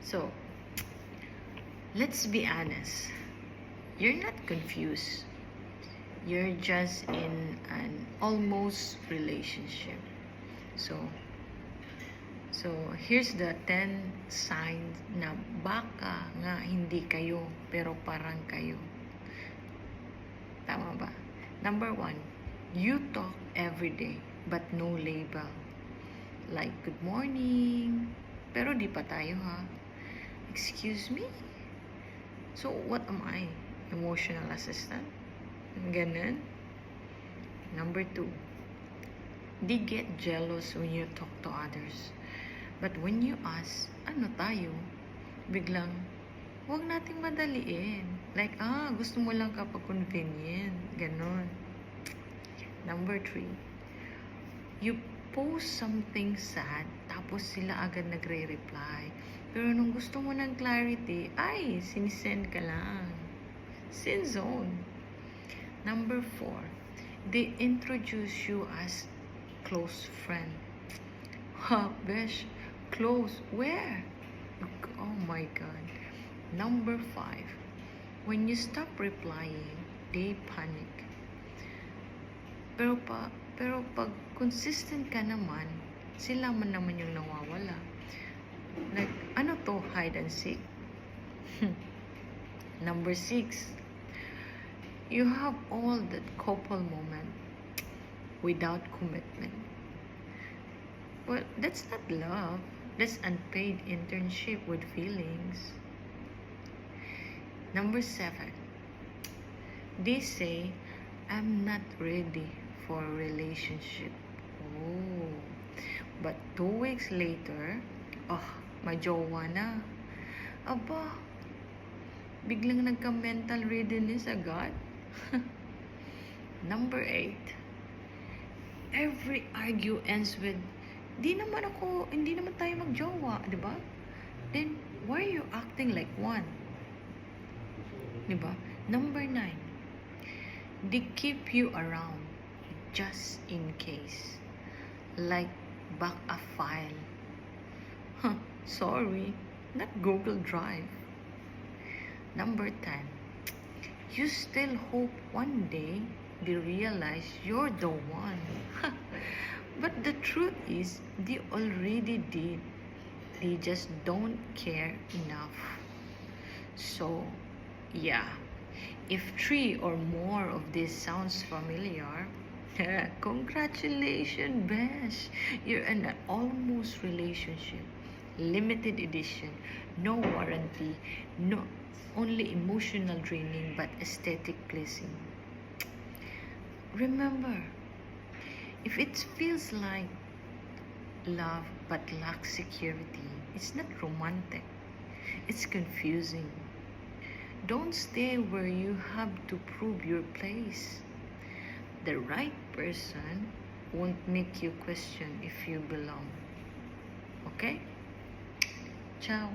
So, let's be honest. You're not confused. You're just in an almost relationship. So, here's the 10 signs na baka nga hindi kayo, pero parang kayo. Tama ba? Number 1, you talk every day, but no label. Like, good morning, pero di pa tayo ha. Excuse me? So, what am I? Emotional assistant? Ganun. Number 2, they get jealous when you talk to others. But when you ask, ano tayo? Biglang, huwag nating madaliin. Like, gusto mo lang kapag convenient. Ganon. Number 3, you post something sad, tapos sila agad nagre-reply. Pero nung gusto mo ng clarity, ay, sinisend ka lang. Sin zone. Number 4, they introduce you as close friend. Ha, besh, close, where? Oh my God. Number 5, when you stop replying, they panic. Pero pag consistent ka naman, sila man naman yung nawawala. Like, ano to, hide and seek? Number 6, you have all that couple moment without commitment. Well, that's not love. That's unpaid internship with feelings. Number 7, they say, I'm not ready for a relationship. Oh. But 2 weeks later, may jowa na. Aba, biglang nagka-mental readiness agad. Number 8, every argue ends with, hindi naman tayo magjowa, di ba? Then, why are you acting like one? Di ba? Number 9, they keep you around just in case. Like, back a file. Sorry, not Google Drive. Number 10, you still hope one day they realize you're the one. But the truth is, they already did. They just don't care enough. So, yeah, if 3 or more of this sounds familiar, congratulations, Besh! You're in an almost relationship. Limited edition, no warranty, no only emotional draining but aesthetic pleasing. Remember, if it feels like love but lacks security, it's not romantic. It's confusing. Don't stay where you have to prove your place. The right person won't make you question if you belong. Okay? Ciao.